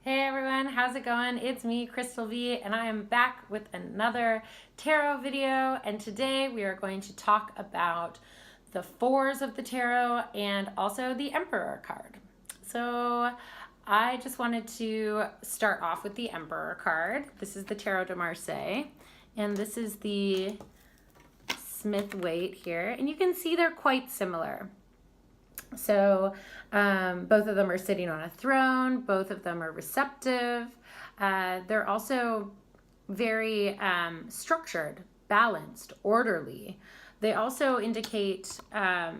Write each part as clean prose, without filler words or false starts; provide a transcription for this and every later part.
Hey everyone, how's it going? It's me, Krystal V, and I am back with another tarot video. And today we are going to talk about the fours of the tarot and also the Emperor card. So I just wanted to start off with the Emperor card. This is the Tarot de Marseille, and this is the Smith weight here. And you can see they're quite similar. So both of them are sitting on a throne. Both of them are receptive. They're also very structured, balanced, orderly. They also indicate a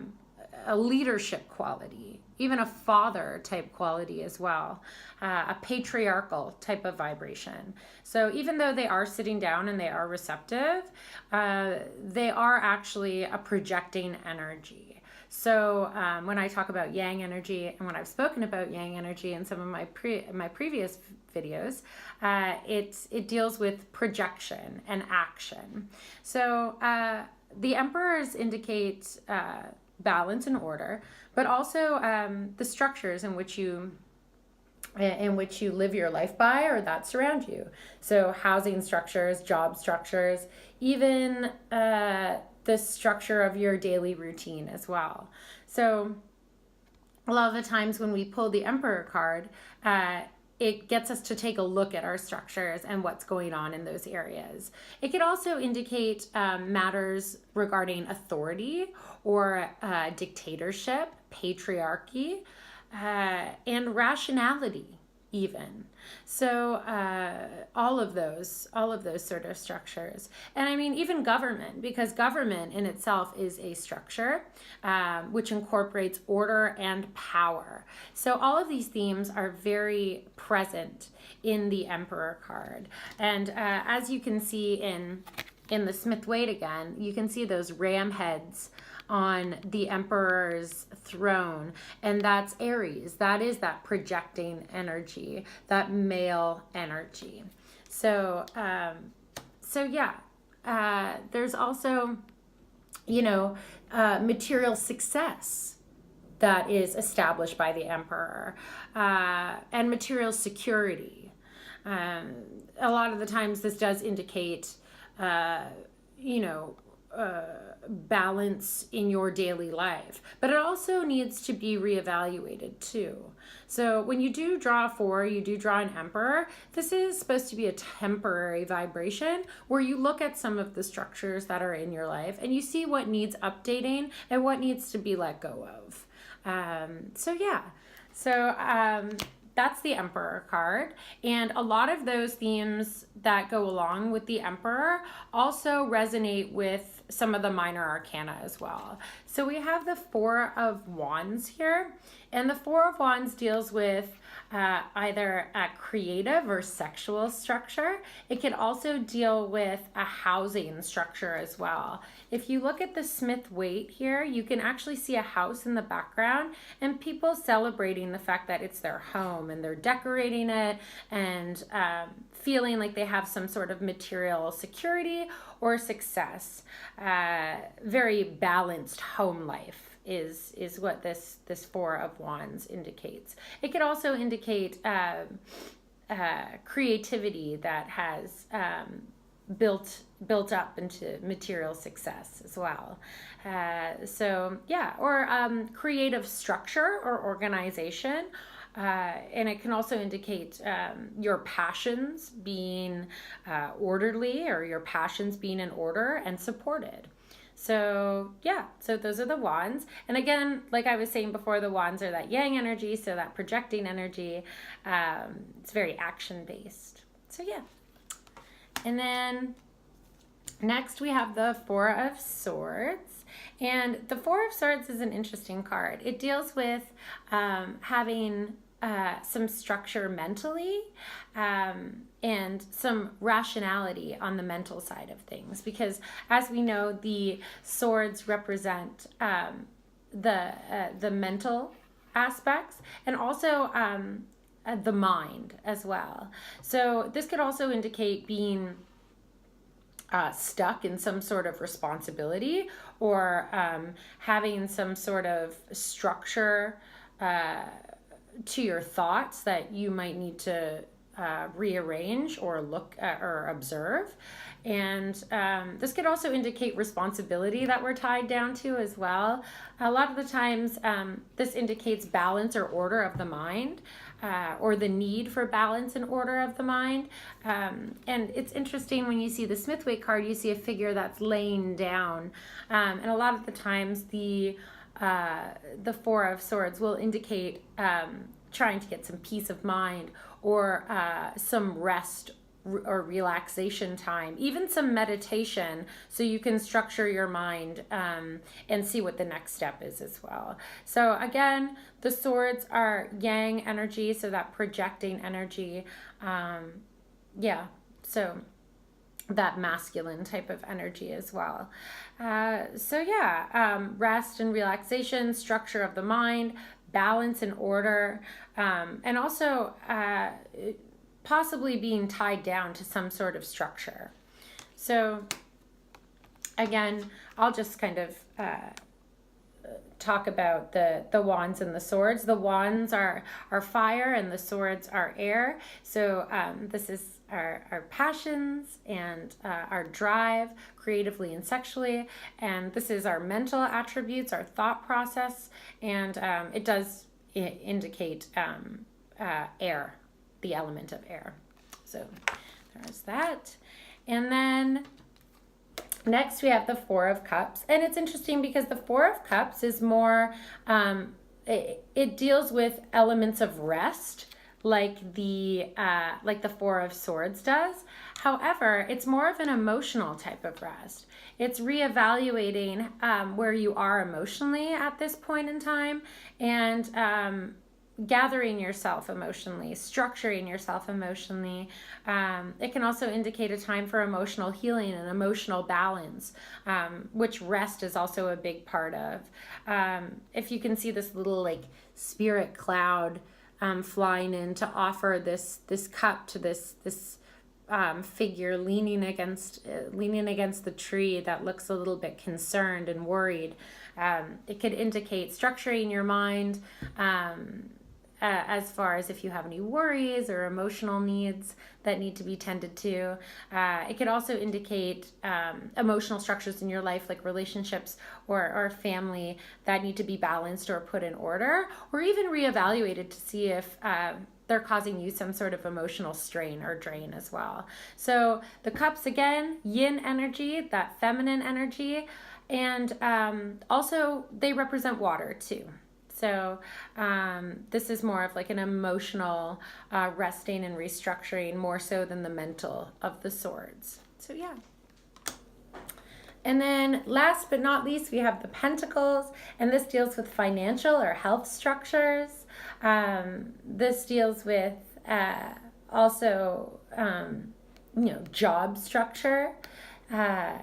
leadership quality, even a father type quality as well, a patriarchal type of vibration. So even though they are sitting down and they are receptive, they are actually a projecting energy. So when I talk about yang energy, and when I've spoken about yang energy in some of my previous videos, it deals with projection and action. So the emperors indicate balance and order, but also the structures in which you live your life by or that surround you. So housing structures, job structures, even the structure of your daily routine as well. So a lot of the times when we pull the Emperor card, it gets us to take a look at our structures and what's going on in those areas. It could also indicate matters regarding authority or dictatorship, patriarchy, and rationality even. So all of those sort of structures. And I mean even government, because government in itself is a structure which incorporates order and power. So all of these themes are very present in the Emperor card. And as you can see in the Smith weight again, you can see those ram heads on the Emperor's throne, and that's Aries. That is that projecting energy, that male energy. So there's also, material success that is established by the Emperor, and material security. A lot of the times this does indicate, balance in your daily life, but it also needs to be reevaluated too. So when you do draw you do draw an Emperor, this is supposed to be a temporary vibration where you look at some of the structures that are in your life and you see what needs updating and what needs to be let go of. That's the Emperor card. And a lot of those themes that go along with the Emperor also resonate with some of the minor arcana as well. So we have the Four of Wands here. And the Four of Wands deals with either a creative or sexual structure. It can also deal with a housing structure as well. If you look at the Smith weight here, you can actually see a house in the background and people celebrating the fact that it's their home and they're decorating it and feeling like they have some sort of material security or success. Very balanced home life is what this Four of Wands indicates. It could also indicate creativity that has built up into material success as well. Or creative structure or organization. And it can also indicate your passions being orderly, or your passions being in order and supported. So those are the Wands. And again, like I was saying before, the Wands are that yang energy, so that projecting energy. It's very action-based. So yeah. And then next we have the Four of Swords. And the Four of Swords is an interesting card. It deals with having some structure mentally and some rationality on the mental side of things, because as we know, the swords represent the mental aspects and also the mind as well. So this could also indicate being stuck in some sort of responsibility, or having some sort of structure to your thoughts that you might need to rearrange or look at or observe. And this could also indicate responsibility that we're tied down to as well. A lot of the times, this indicates balance or order of the mind, or the need for balance and order of the mind. And it's interesting when you see the Smith-Waite card, you see a figure that's laying down. And a lot of the times, the Four of Swords will indicate trying to get some peace of mind, or some rest or relaxation time, even some meditation, so you can structure your mind and see what the next step is as well. So again, the swords are yang energy, so that projecting energy. So that masculine type of energy as well. Rest and relaxation, structure of the mind, balance and order, and also possibly being tied down to some sort of structure. So again, I'll just kind of talk about the wands and the swords. The wands are fire and the swords are air. So this is our passions and our drive creatively and sexually. And this is our mental attributes, our thought process. And it does indicate air, the element of air. So there's that. And then next we have the Four of Cups. And it's interesting because the Four of Cups is more, it deals with elements of rest, like the Four of Swords does. However, it's more of an emotional type of rest. It's reevaluating where you are emotionally at this point in time, and gathering yourself emotionally, structuring yourself emotionally. It can also indicate a time for emotional healing and emotional balance, which rest is also a big part of. If you can see this little like spirit cloud flying in to offer this cup to this figure leaning against the tree that looks a little bit concerned and worried. It could indicate structuring your mind, as far as if you have any worries or emotional needs that need to be tended to. It could also indicate emotional structures in your life, like relationships or family, that need to be balanced or put in order, or even reevaluated to see if they're causing you some sort of emotional strain or drain as well. So the cups, again, yin energy, that feminine energy, and also they represent water too. So this is more of like an emotional resting and restructuring, more so than the mental of the swords. So yeah. And then last but not least, we have the Pentacles, and this deals with financial or health structures. This deals with also, job structure,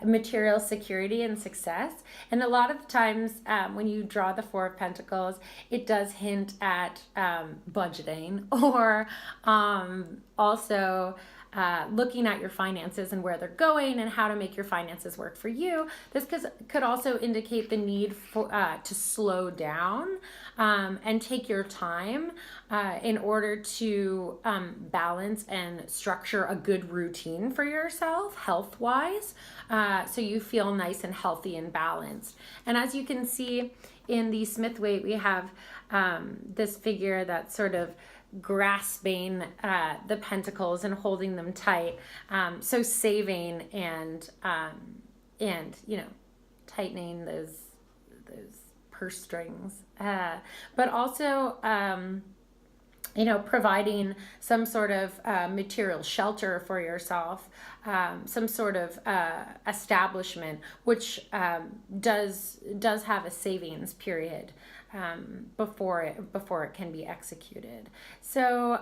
material security and success. And a lot of the times when you draw the Four of Pentacles, it does hint at budgeting, or also looking at your finances and where they're going and how to make your finances work for you. This could also indicate the need for to slow down and take your time in order to balance and structure a good routine for yourself health-wise, so you feel nice and healthy and balanced. And as you can see in the Smith-Waite, we have this figure that's sort of grasping the pentacles and holding them tight, so saving and tightening those purse strings, but also providing some sort of material shelter for yourself, some sort of establishment, which does have a savings period before it can be executed. So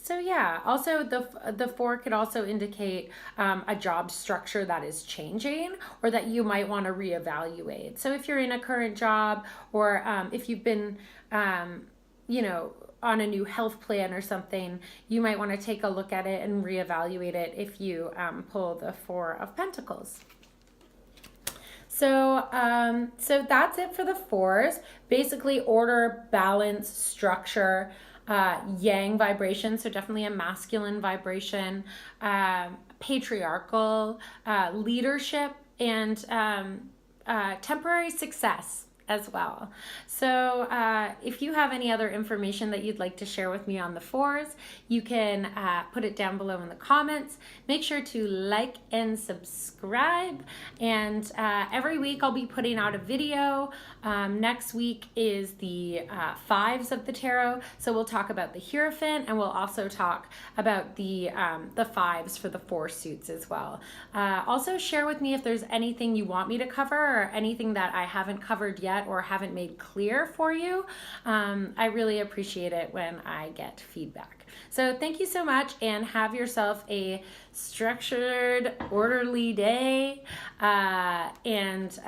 yeah. Also, the Four could also indicate a job structure that is changing, or that you might want to reevaluate. So if you're in a current job, or if you've been on a new health plan or something, you might want to take a look at it and reevaluate it if you pull the Four of Pentacles. So that's it for the fours. Basically, order, balance, structure, yang vibration, so definitely a masculine vibration, patriarchal, leadership, and temporary success as well. So if you have any other information that you'd like to share with me on the fours, you can put it down below in the comments. Make sure to like and subscribe. And every week I'll be putting out a video. Next week is the fives of the tarot. So we'll talk about the Hierophant, and we'll also talk about the fives for the four suits as well. Also share with me if there's anything you want me to cover or anything that I haven't covered yet or haven't made clear for you. I really appreciate it when I get feedback. So thank you so much, and have yourself a structured, orderly day, and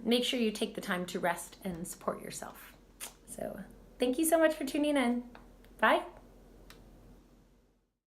make sure you take the time to rest and support yourself. So thank you so much for tuning in. Bye.